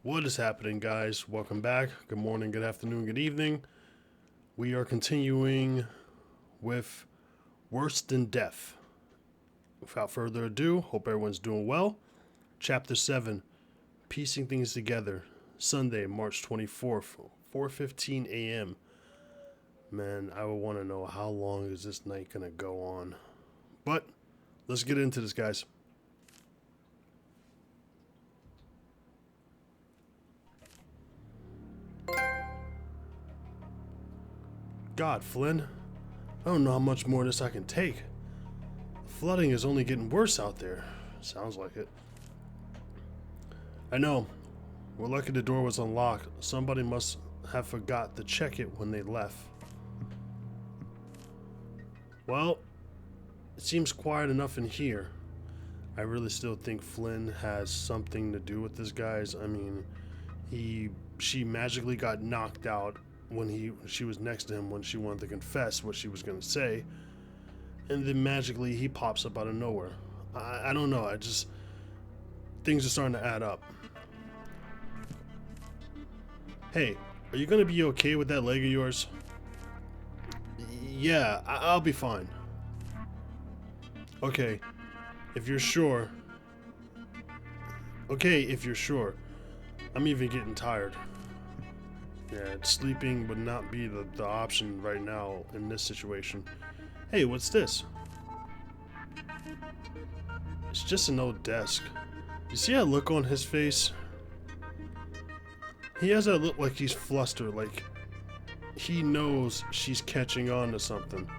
What is happening, guys? Welcome back. Good morning, good afternoon, good evening. We are continuing with Worse Than Death. Without further ado, hope everyone's doing well. Chapter 7, Piecing Things Together. Sunday, March 24th, 4:15 a.m. Man, I would want to know how long is this night going to go on. But let's get into this, guys. God, Flynn, I don't know how much more of this I can take. The flooding is only getting worse out there. Sounds like it. I know. We're lucky the door was unlocked. Somebody must have forgot to check it when they left. Well, it seems quiet enough in here. I really still think Flynn has something to do with this, guys. I mean, she magically got knocked out when she was next to him when she wanted to confess what she was going to say, and then magically he pops up out of nowhere. I don't know. Things are starting to add up. Hey, are you going to be okay with that leg of yours? Yeah, I'll be fine. Okay, if you're sure. Okay, if you're sure. I'm even getting tired. Yeah, sleeping would not be the option right now in this situation. Hey, what's this? It's just an old desk. You see that look on his face? He has that look like he's flustered, like he knows she's catching on to something.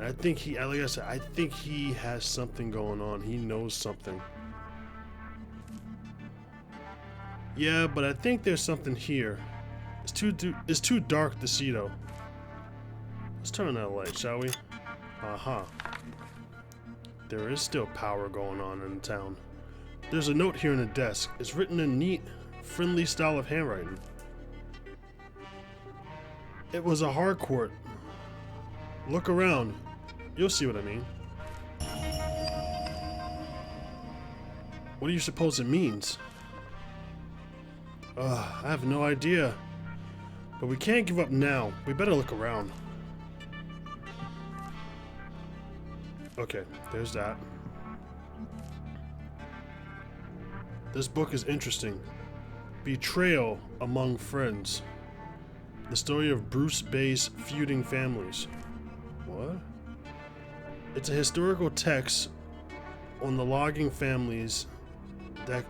I think like I said, I think he has something going on. He knows something. Yeah, but I think there's something here. It's too dark to see though. Let's turn on that light, shall we? Uh-huh. There is still power going on in the town. There's a note here on the desk. It's written in neat, friendly style of handwriting. It was a Harcourt. Look around. You'll see what I mean. What do you suppose it means? I have no idea. But we can't give up now. We better look around. Okay, there's that. This book is interesting. Betrayal Among Friends. The story of Bruce Bay's feuding families. What? It's a historical text on the logging families that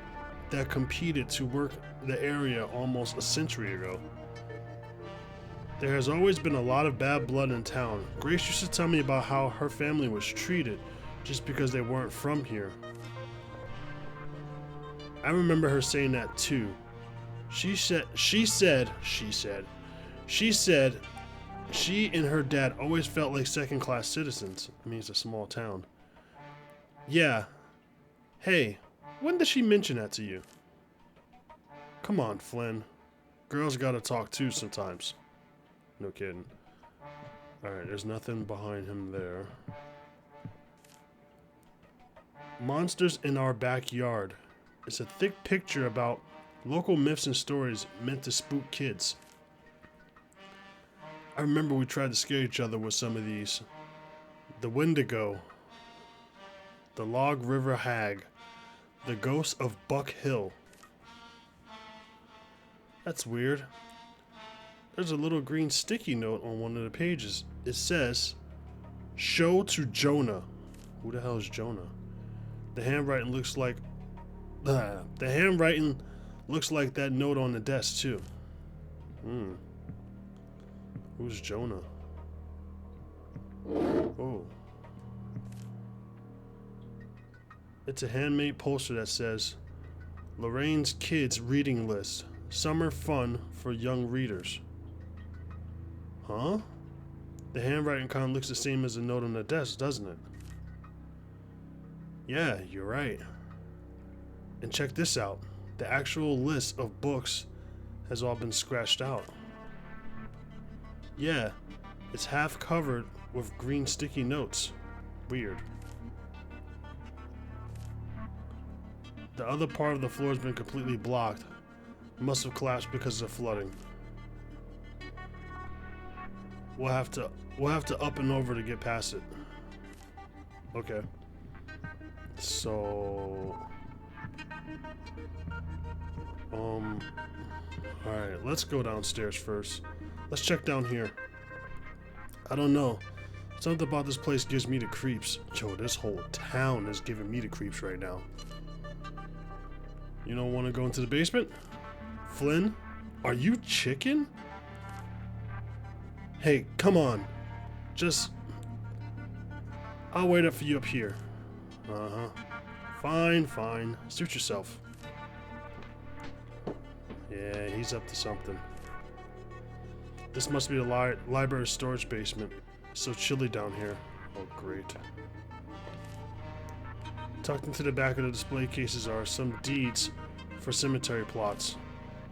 competed to work the area almost a century ago. There has always been a lot of bad blood in town. Grace used to tell me about how her family was treated just because they weren't from here. I remember her saying that too. She said she and her dad always felt like second-class citizens. I mean, it's a small town. Yeah. Hey, when did she mention that to you? Come on, Flynn. Girls gotta talk too sometimes. No kidding. Alright, there's nothing behind him there. Monsters in Our Backyard. It's a thick picture about local myths and stories meant to spook kids. I remember we tried to scare each other with some of these. The Wendigo. The Log River Hag. The Ghost of Buck Hill. That's weird. There's a little green sticky note on one of the pages. It says, "Show to Jonah." Who the hell is Jonah? The handwriting looks like that note on the desk too. Who's Jonah? Oh. It's a handmade poster that says, "Lorraine's Kids Reading List. Summer fun for young readers." Huh? The handwriting kind of looks the same as the note on the desk, doesn't it? Yeah, you're right. And check this out. The actual list of books has all been scratched out. Yeah, it's half covered with green sticky notes. Weird. The other part of the floor has been completely blocked. Must have collapsed because of flooding. We'll have to up and over to get past it. Okay. So alright, let's go downstairs first. Let's check down here. I don't know. Something about this place gives me the creeps. Yo, this whole town is giving me the creeps right now. You don't want to go into the basement? Flynn? Are you chicken? Hey, come on. Just... I'll wait up for you up here. Uh-huh. Fine, fine. Suit yourself. Yeah, he's up to something. This must be the library storage basement. It's so chilly down here. Oh, great. Tucked into the back of the display cases are some deeds for cemetery plots.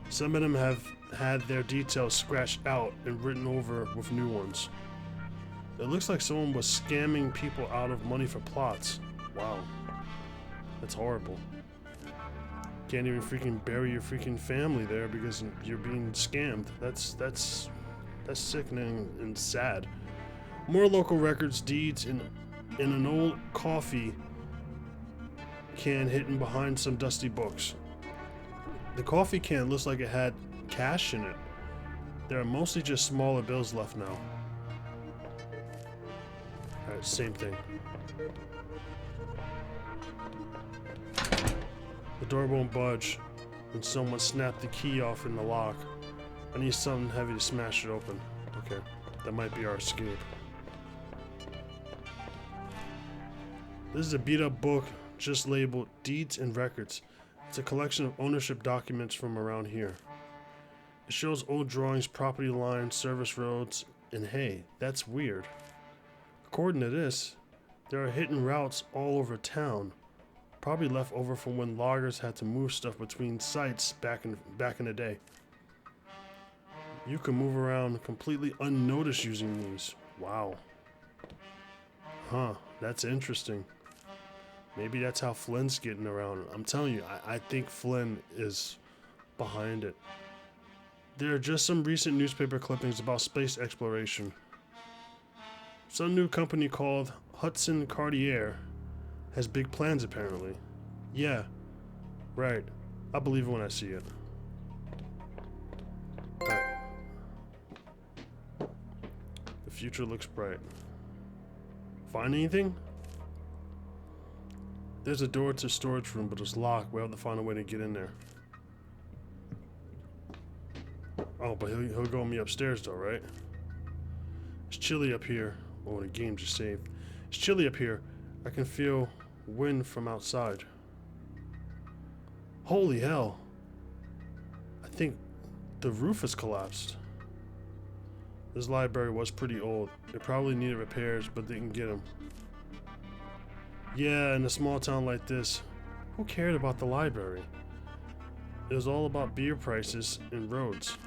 Some of them have had their details scratched out and written over with new ones. It looks like someone was scamming people out of money for plots. Wow. That's horrible. Can't even freaking bury your freaking family there because you're being scammed. That's sickening and sad. More local records, deeds, in an old coffee can hidden behind some dusty books. The coffee can looks like it had cash in it. There are mostly just smaller bills left now. Alright, same thing. The door won't budge, and someone snapped the key off in the lock. I need something heavy to smash it open. Okay, that might be our escape. This is a beat up book just labeled Deeds and Records. It's a collection of ownership documents from around here. It shows old drawings, property lines, service roads, and hey, that's weird. According to this, there are hidden routes all over town, probably left over from when loggers had to move stuff between sites back in the day. You can move around completely unnoticed using these. Wow. Huh, that's interesting. Maybe that's how Flynn's getting around. I'm telling you, I think Flynn is behind it. There are just some recent newspaper clippings about space exploration. Some new company called Hudson Cartier has big plans apparently. Yeah, right. I believe it when I see it. Right. The future looks bright. Find anything? There's a door to the storage room, but it's locked. We'll have to find a way to get in there. Oh, but he'll go me upstairs though, right? It's chilly up here. Oh, the game just saved. It's chilly up here. I can feel wind from outside. Holy hell. I think the roof has collapsed. This library was pretty old. It probably needed repairs, but they can get them. Yeah, in a small town like this, who cared about the library? It was all about beer prices and roads.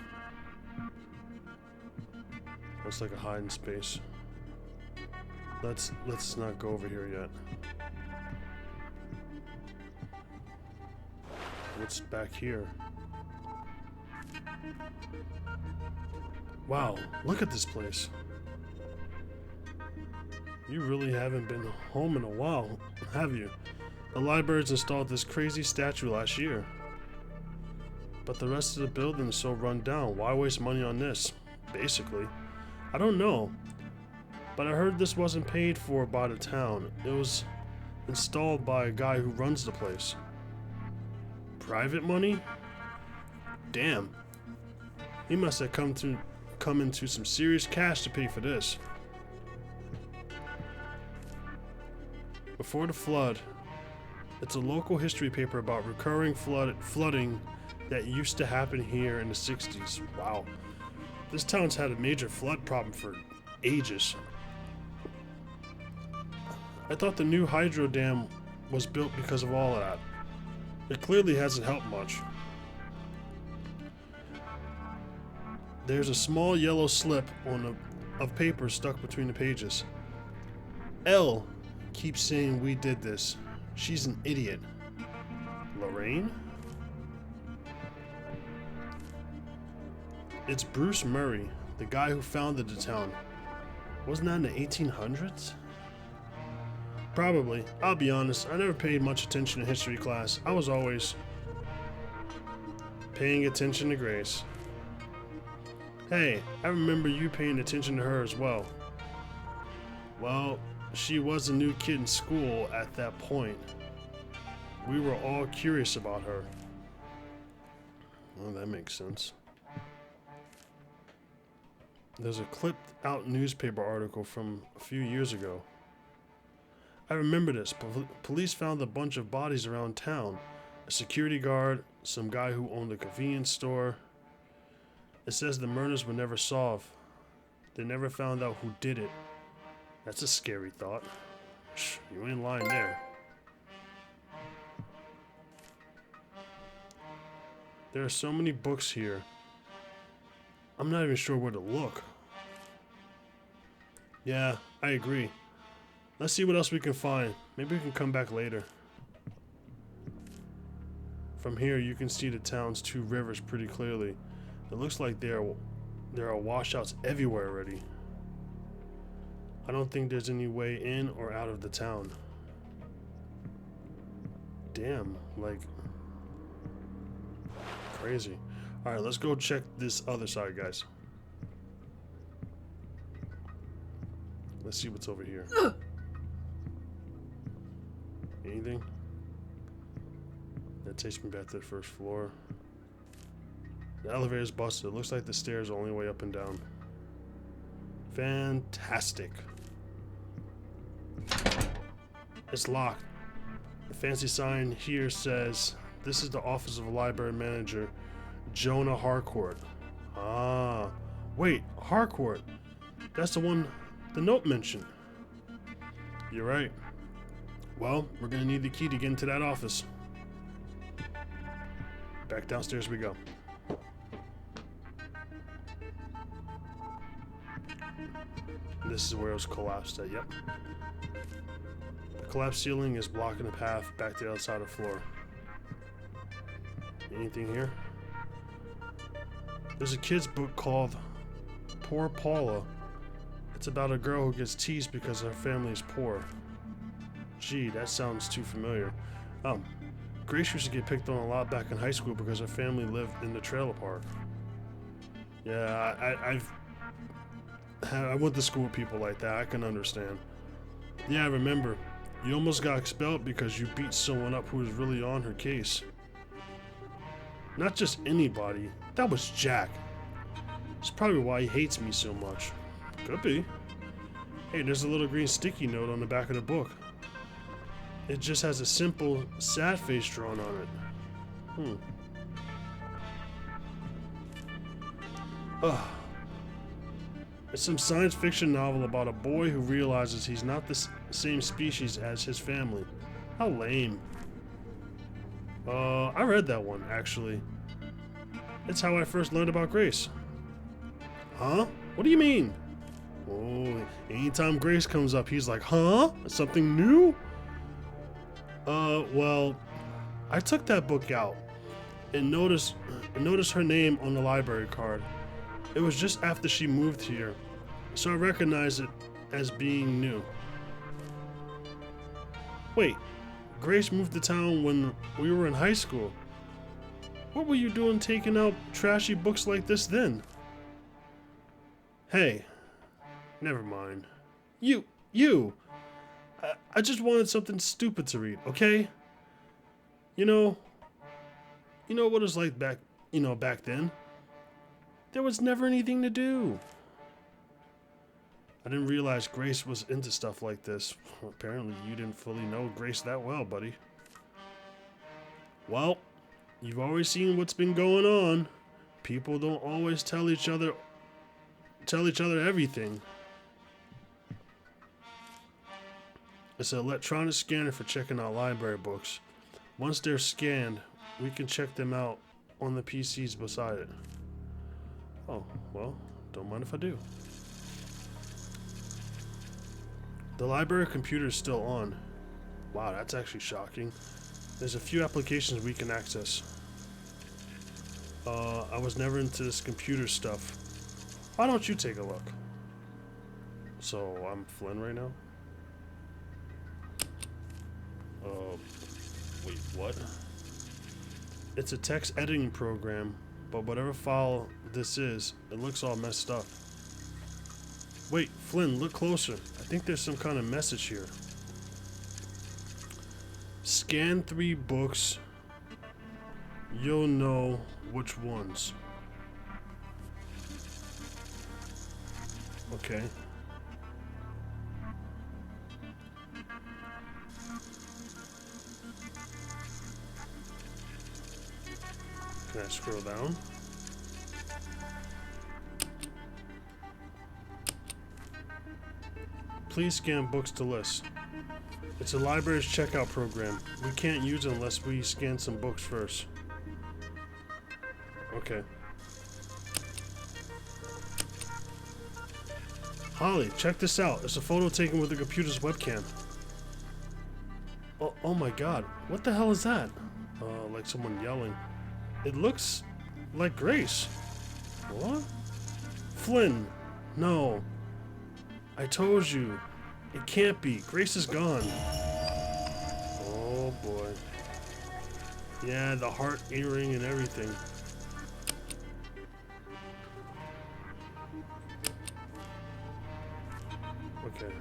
Looks like a hiding space. Let's not go over here yet. What's back here? Wow, look at this place. You really haven't been home in a while, have you? The library's installed this crazy statue last year. But the rest of the building is so run down. Why waste money on this? Basically. I don't know. But I heard this wasn't paid for by the town. It was installed by a guy who runs the place. Private money? Damn. He must have come into some serious cash to pay for this. Before the flood, it's a local history paper about recurring flooding that used to happen here in the 60s. Wow. This town's had a major flood problem for ages. I thought the new hydro dam was built because of all of that. It clearly hasn't helped much. There's a small yellow slip of paper stuck between the pages. Elle keeps saying we did this. She's an idiot. Lorraine? It's Bruce Murray, the guy who founded the town. Wasn't that in the 1800s? Probably. I'll be honest, I never paid much attention in history class. I was always paying attention to Grace. Hey, I remember you paying attention to her as well. Well, she was a new kid in school at that point. We were all curious about her. Well, that makes sense. There's a clipped out newspaper article from a few years ago. I remember this. Police found a bunch of bodies around town. A security guard, some guy who owned a convenience store. It says the murders were never solved. They never found out who did it. That's a scary thought. Shh, you ain't lying there. There are so many books here. I'm not even sure where to look. Yeah, I agree. Let's see what else we can find. Maybe we can come back later. From here, you can see the town's two rivers pretty clearly. It looks like there are washouts everywhere already. I don't think there's any way in or out of the town. Damn, like crazy. Alright, let's go check this other side, guys. Let's see what's over here. Anything? That takes me back to the first floor. The elevator's busted. It looks like the stairs are only way up and down. Fantastic. It's locked. The fancy sign here says, "This is the office of a library manager, Jonah Harcourt." Ah, wait, Harcourt. That's the one the note mentioned. You're right. Well, we're gonna need the key to get into that office. Back downstairs we go. This is where it was collapsed at, yep. The collapsed ceiling is blocking the path back to the outside of the floor. Anything here? There's a kid's book called Poor Paula. It's about a girl who gets teased because her family is poor. Gee, that sounds too familiar. Grace used to get picked on a lot back in high school because her family lived in the trailer park. Yeah, I went to school with people like that. I can understand. Yeah, I remember. You almost got expelled because you beat someone up who was really on her case. Not just anybody. That was Jack. It's probably why he hates me so much. Could be. Hey, there's a little green sticky note on the back of the book. It just has a simple, sad face drawn on it. Ugh. It's some science fiction novel about a boy who realizes he's not the same species as his family. How lame. I read that one, actually. It's how I first learned about Grace. Huh? What do you mean? Oh, anytime Grace comes up, he's like, huh? Something new? Well, I took that book out and noticed her name on the library card. It was just after she moved here, so I recognized it as being new. Wait, Grace moved to town when we were in high school. What were you doing taking out trashy books like this then? Hey, never mind. You! I just wanted something stupid to read, okay? You know what it was like back then? There was never anything to do. I didn't realize Grace was into stuff like this. Well, apparently you didn't fully know Grace that well, buddy. Well, you've always seen what's been going on. People don't always tell each other everything. It's an electronic scanner for checking out library books. Once they're scanned, we can check them out on the PCs beside it. Oh, well, don't mind if I do. The library computer is still on. Wow, that's actually shocking. There's a few applications we can access. I was never into this computer stuff. Why don't you take a look? So, I'm Flynn right now? Wait, what? It's a text editing program, but whatever file this is, it looks all messed up. Wait, Flynn, look closer. I think there's some kind of message here. Scan 3 books. You'll know which ones. Okay. Can I scroll down? Please scan books to list. It's a library's checkout program. We can't use it unless we scan some books first. Okay. Holly, check this out. It's a photo taken with the computer's webcam. Oh my god. What the hell is that? Like someone yelling. It looks like Grace. What? Flynn. No. I told you. It can't be. Grace is gone. Oh boy. Yeah, the heart earring and everything. Okay.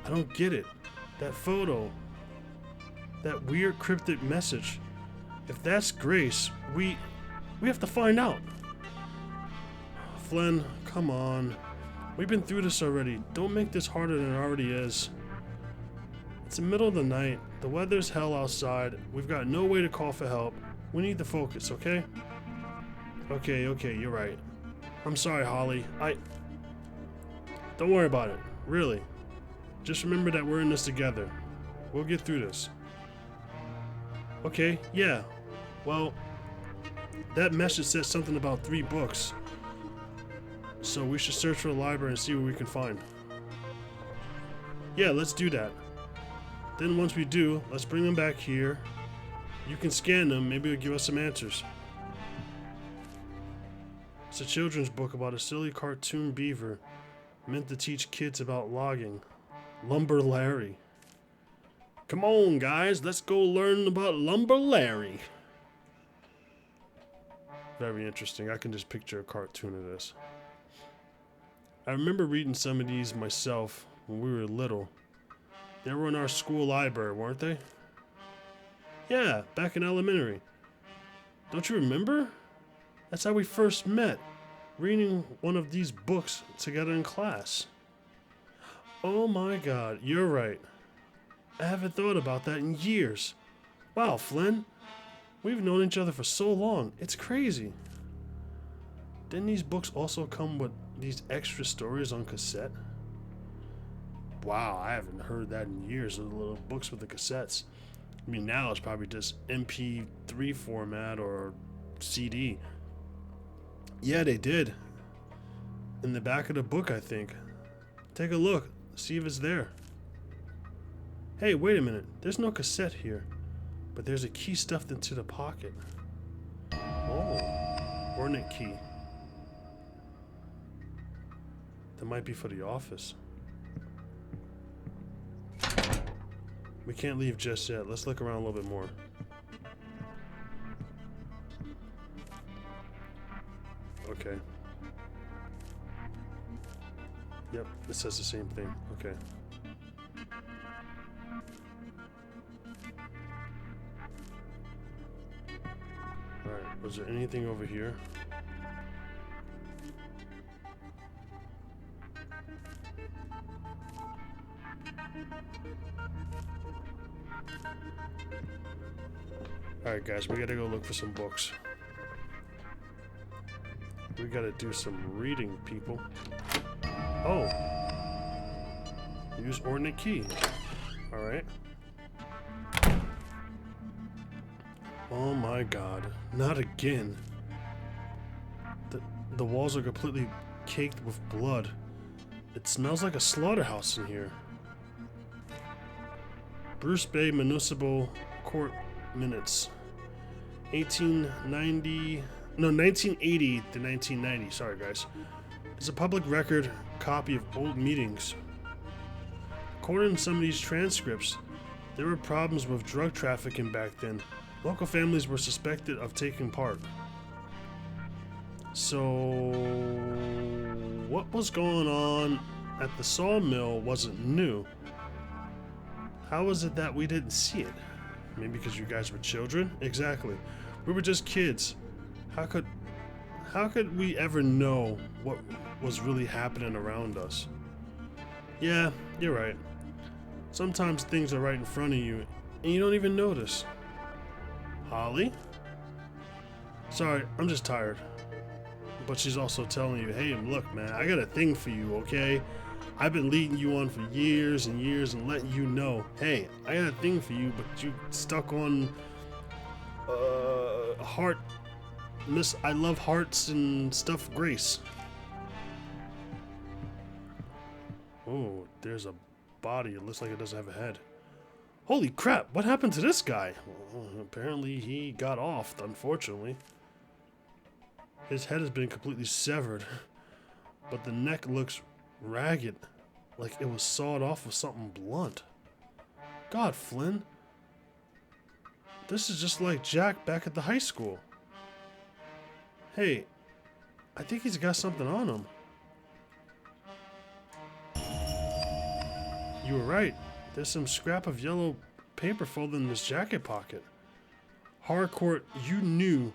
I don't get it. That photo. That weird cryptic message. If that's Grace, we have to find out. Flynn, come on. We've been through this already. Don't make this harder than it already is. It's the middle of the night. The weather's hell outside. We've got no way to call for help. We need to focus, okay? Okay, you're right. I'm sorry, Holly. Don't worry about it. Really. Just remember that we're in this together. We'll get through this. Okay, yeah. Well, that message said something about 3 books. So we should search for the library and see what we can find. Yeah, let's do that. Then once we do, let's bring them back here. You can scan them, maybe it'll give us some answers. It's a children's book about a silly cartoon beaver meant to teach kids about logging. Lumber Larry. Come on, guys, let's go learn about Lumber Larry. Very interesting. I can just picture a cartoon of this. I remember reading some of these myself when we were little. They were in our school library, weren't they? Yeah, back in elementary. Don't you remember? That's how we first met, reading one of these books together in class. Oh my god, you're right. I haven't thought about that in years. Wow, Flynn. We've known each other for so long. It's crazy. Didn't these books also come with these extra stories on cassette? Wow, I haven't heard that in years, the little books with the cassettes. I mean, now it's probably just MP3 format or CD. Yeah, they did. In the back of the book, I think. Take a look, see if it's there. Hey, wait a minute. There's no cassette here, but there's a key stuffed into the pocket. Oh, ornate key. That might be for the office. We can't leave just yet. Let's look around a little bit more. Okay. Yep, it says the same thing. Okay. Alright, was there anything over here? Alright guys, we gotta go look for some books. We gotta do some reading, people. Oh! Use ornate key. Alright. Oh my god. Not again. The walls are completely caked with blood. It smells like a slaughterhouse in here. Bruce Bay Municipal court minutes. 1980 to 1990. Sorry, guys. It's a public record copy of old meetings. According to some of these transcripts, there were problems with drug trafficking back then. Local families were suspected of taking part. So, what was going on at the sawmill wasn't new. How was it that we didn't see it? Maybe because you guys were children? Exactly. We were just kids. How could we ever know what was really happening around us? Yeah, you're right. Sometimes things are right in front of you and you don't even notice. Holly? Sorry, I'm just tired. But she's also telling you, hey, look, man, I got a thing for you, okay? I've been leading you on for years and years and letting you know, hey, I got a thing for you, but you stuck on heart. Miss, I love hearts and stuff, Grace. Oh, there's a body. It looks like it doesn't have a head. Holy crap, what happened to this guy? Well, apparently he got off, unfortunately. His head has been completely severed, but the neck looks ragged, like it was sawed off with something blunt. God, Flynn. This is just like Jack back at the high school. Hey, I think he's got something on him. You were right. There's some scrap of yellow paper folded in his jacket pocket. Harcourt, you knew.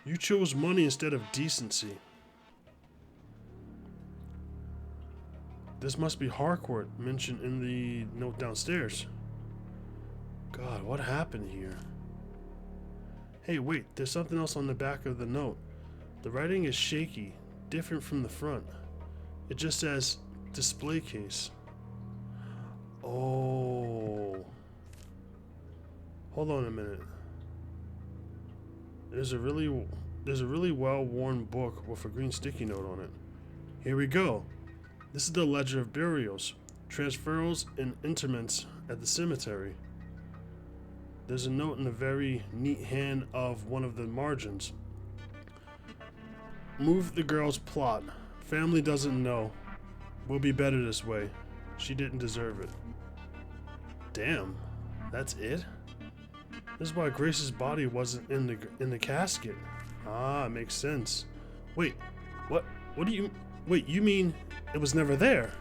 You chose money instead of decency. This must be Harcourt mentioned in the note downstairs. God, what happened here? Hey, wait, there's something else on the back of the note. The writing is shaky, different from the front. It just says, display case. Oh. Hold on a minute. There's a really well-worn book with a green sticky note on it. Here we go. This is the ledger of burials, transfers, and interments at the cemetery. There's a note in the very neat hand of one of the margins. Move the girl's plot. Family doesn't know. We'll be better this way. She didn't deserve it. Damn, that's it? This is why Grace's body wasn't in the casket. Ah, it makes sense. Wait, what do you... Wait, you mean it was never there?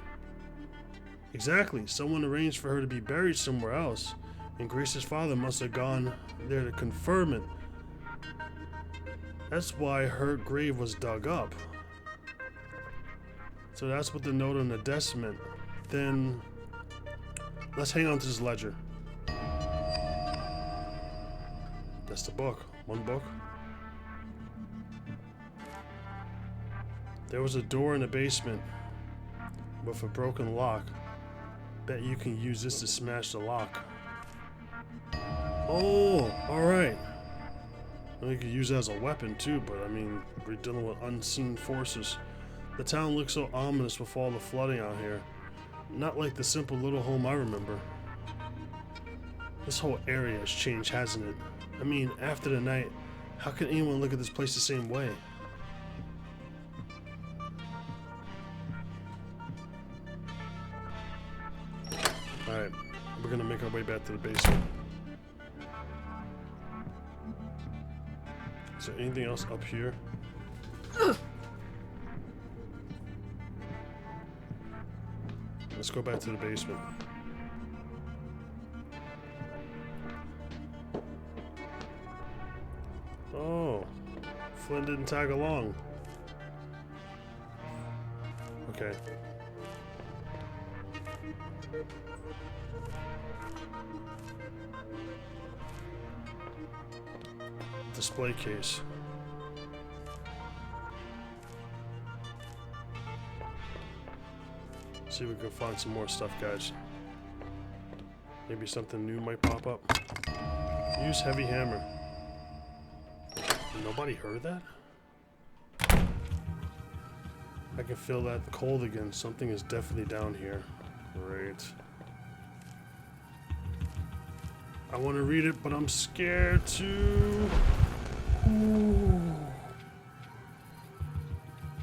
Exactly. Someone arranged for her to be buried somewhere else, and Grace's father must have gone there to confirm it. That's why her grave was dug up. So that's what the note on the desk meant. Then, let's hang on to this ledger. That's the book. One book. There was a door in the basement with a broken lock. Bet you can use this to smash the lock. Oh, alright. We could use it as a weapon too, but I mean, we're dealing with unseen forces. The town looks so ominous with all the flooding out here. Not like the simple little home I remember. This whole area has changed, hasn't it? I mean, after the night, how can anyone look at this place the same way? Alright, we're gonna make our way back to the basement. Is there anything else up here? Let's go back to the basement. Oh, Flynn didn't tag along. Okay. Display case. See if we can find some more stuff, guys. Maybe something new might pop up. Use heavy hammer. Nobody heard that? I can feel that cold again. Something is definitely down here. Great. I want to read it, but I'm scared to. Ooh.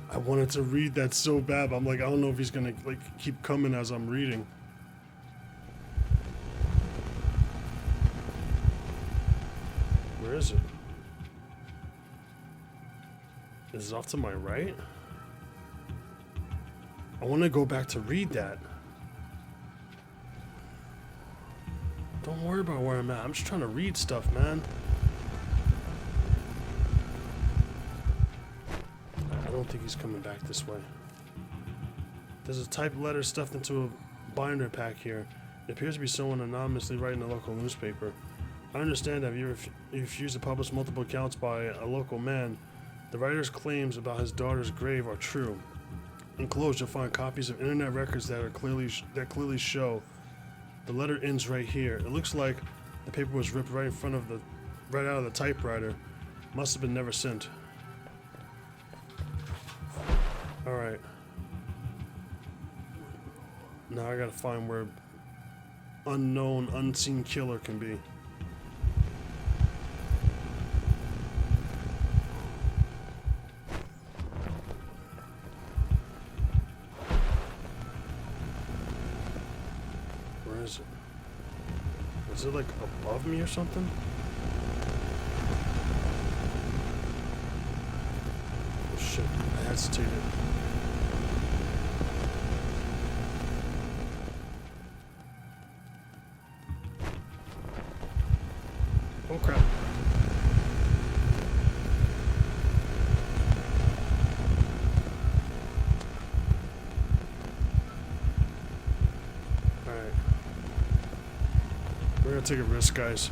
I wanted to read that so bad, but I'm like, I don't know if he's gonna like keep coming as I'm reading. Where is it? Is it off to my right? I want to go back to read that. Don't worry about where I'm at. I'm just trying to read stuff, man. I don't think he's coming back this way. There's a typed letter stuffed into a binder pack here. It appears to be someone anonymously writing a local newspaper. I understand that you refused to publish multiple accounts by a local man. The writer's claims about his daughter's grave are true. Enclosed, you'll find copies of internet records that clearly show. The letter ends right here. It looks like the paper was ripped right out of the typewriter. Must have been never sent. All right. Now I gotta find where unknown, unseen killer can be. Where is it? Is it like above me or something? Oh shit, I hesitated. Oh crap. Alright. We're gonna take a risk, guys.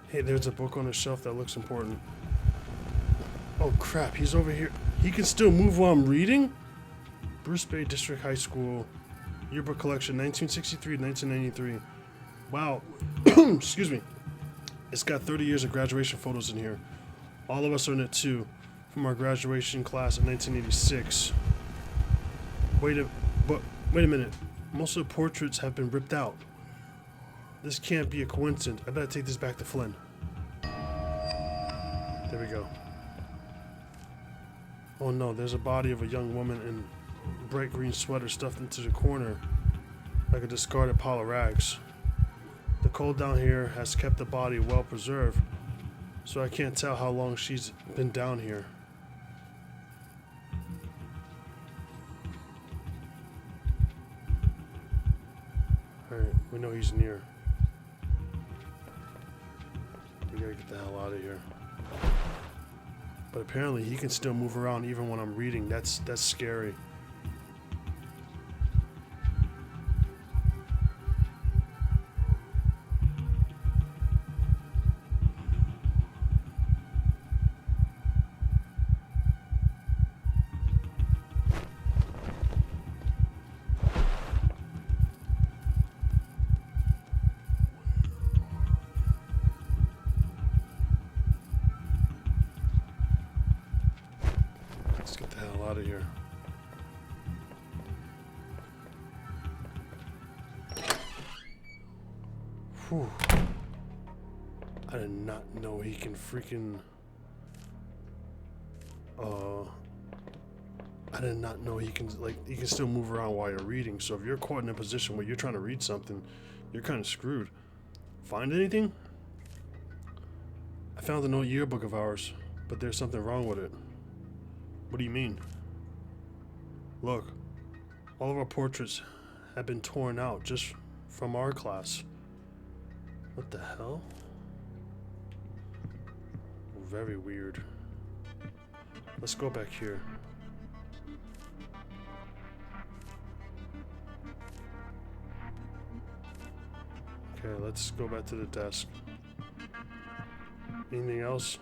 Hey, there's a book on the shelf that looks important. Oh crap, he's over here. He can still move while I'm reading? Bruce Bay District High School Yearbook Collection, 1963 to 1993. Wow. Excuse me. It's got 30 years of graduation photos in here. All of us are in it too, from our graduation class in 1986. Wait a minute. Most of the portraits have been ripped out. This can't be a coincidence. I better take this back to Flynn. There we go. Oh no, there's a body of a young woman in a bright green sweater stuffed into the corner like a discarded pile of rags. The cold down here has kept the body well preserved, so I can't tell how long she's been down here. Alright, we know he's near. We gotta get the hell out of here. But apparently he can still move around even when I'm reading. That's scary. Let's get the hell out of here. Whew. I did not know he can freaking... I did not know he can, like, he can still move around while you're reading. So if you're caught in a position where you're trying to read something, you're kind of screwed. Find anything? I found an old yearbook of ours, but there's something wrong with it. What do you mean? Look, all of our portraits have been torn out just from our class. What the hell? Very weird. Let's go back here. Okay, let's go back to the desk. Anything else?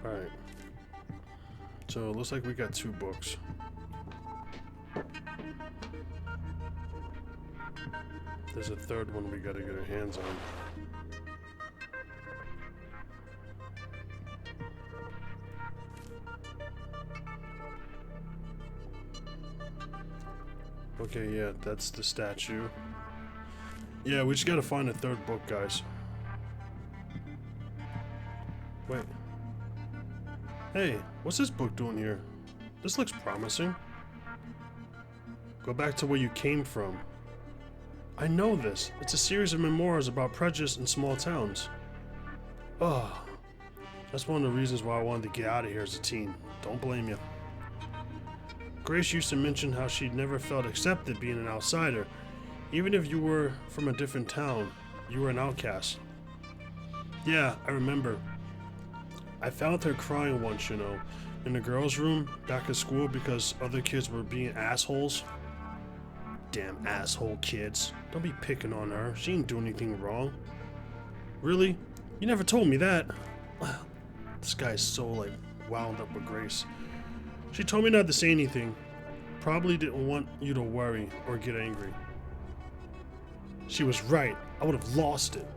Alright. So it looks like we got 2 books. There's a third one we gotta get our hands on. Okay, yeah, that's the statue. Yeah, we just gotta find a third book, guys. Wait. Hey, what's this book doing here? This looks promising. Go back to where you came from. I know this. It's a series of memoirs about prejudice in small towns. Ugh. That's one of the reasons why I wanted to get out of here as a teen. Don't blame you. Grace used to mention how she'd never felt accepted being an outsider. Even if you were from a different town, you were an outcast. Yeah, I remember. I found her crying once, you know, in the girls' room back at school because other kids were being assholes. Damn asshole kids. Don't be picking on her. She didn't do anything wrong. Really? You never told me that. This guy's so, like, wound up with Grace. She told me not to say anything. Probably didn't want you to worry or get angry. She was right. I would have lost it.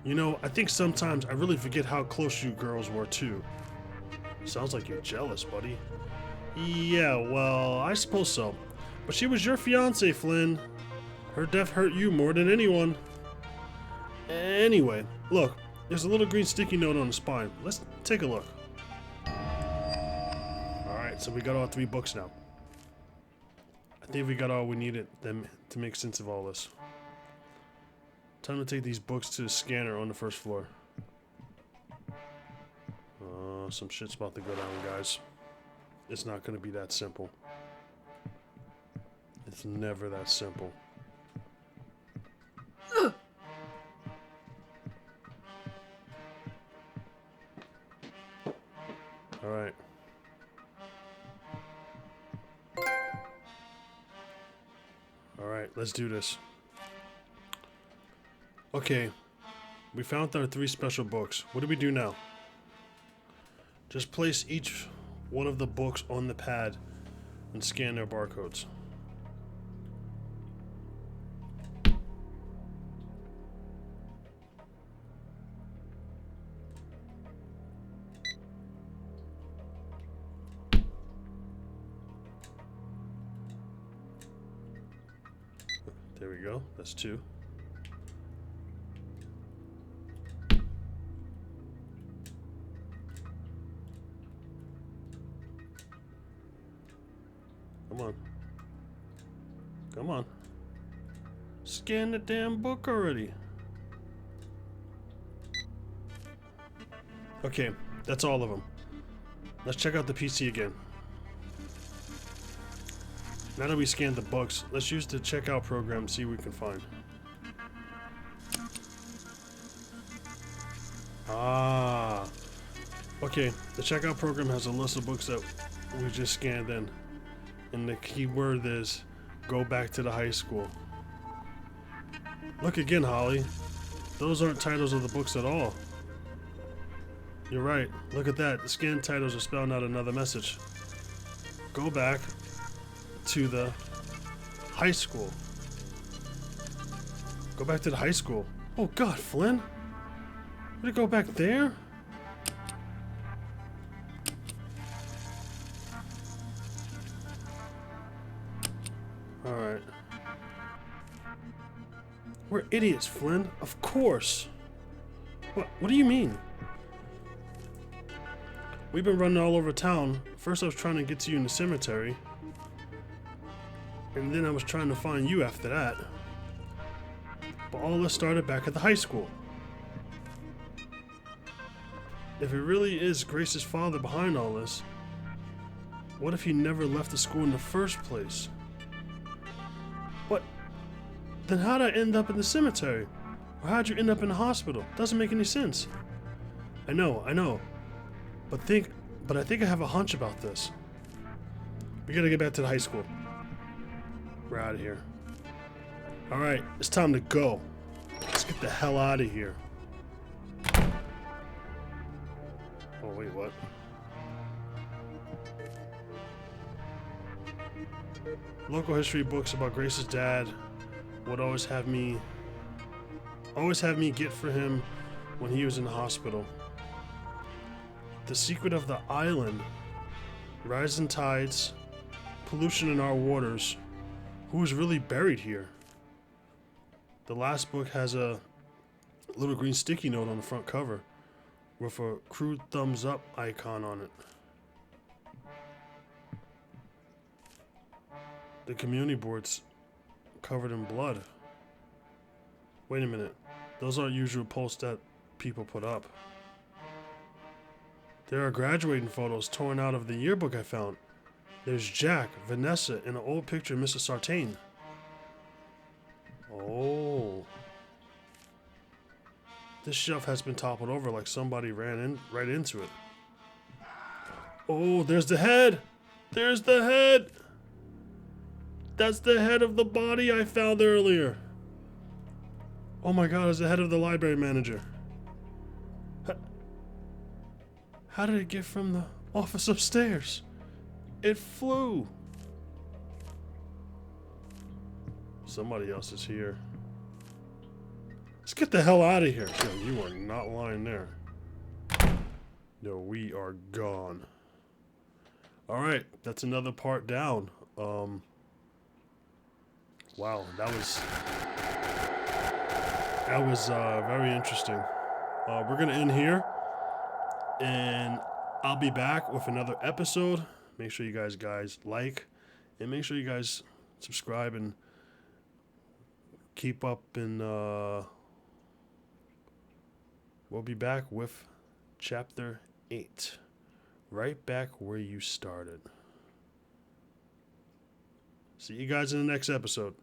You know, I think sometimes I really forget how close you girls were too. Sounds like you're jealous, buddy. Yeah, well, I suppose so. But she was your fiance, Flynn. Her death hurt you more than anyone. Anyway, look, there's a little green sticky note on the spine. Let's take a look. Alright, so we got all 3 books now. I think we got all we needed them to make sense of all this. Time to take these books to the scanner on the first floor. Some shit's about to go down, guys. It's not gonna be that simple. It's never that simple. Alright. Alright, let's do this. Okay, we found our 3 special books. What do we do now? Just place each one of the books on the pad and scan their barcodes. There we go, that's 2. Come on. Come on. Scan the damn book already. Okay, that's all of them. Let's check out the PC again. Now that we scanned the books, let's use the checkout program and see what we can find. Ah. Okay, the checkout program has a list of books that we just scanned in. And the keyword is, go back to the high school. Look again, Holly. Those aren't titles of the books at all. You're right. Look at that. The scanned titles are spelling out another message. Go back to the high school. Go back to the high school. Oh God, Flynn. Did it go back there? Alright. We're idiots, Flynn. Of course. What do you mean? We've been running all over town. First I was trying to get to you in the cemetery. And then I was trying to find you after that. But all this started back at the high school. If it really is Grace's father behind all this, what if he never left the school in the first place? What? Then how'd I end up in the cemetery? Or how'd you end up in the hospital? Doesn't make any sense. I know. But I think I have a hunch about this. We gotta get back to the high school. We're out of here. Alright, it's time to go. Let's get the hell out of here. Oh, wait, what? Local history books about Grace's dad would always have me get for him when he was in the hospital. The secret of the island, rising tides, pollution in our waters. Who is really buried here? The last book has a little green sticky note on the front cover with a crude thumbs up icon on it. The community board's covered in blood. Wait a minute. Those aren't usual posts that people put up. There are graduating photos torn out of the yearbook I found. There's Jack, Vanessa, and an old picture of Mrs. Sartain. Oh. This shelf has been toppled over like somebody ran in right into it. Oh, there's the head! There's the head! That's the head of the body I found earlier. Oh my god, it's the head of the library manager. How did it get from the office upstairs? It flew. Somebody else is here. Let's get the hell out of here. Yo, you are not lying there. No, we are gone. Alright, that's another part down. Wow, that was very interesting. We're gonna end here, and I'll be back with another episode. Make sure you guys like, and make sure you guys subscribe and keep up. And we'll be back with chapter 8, right back where you started. See you guys in the next episode.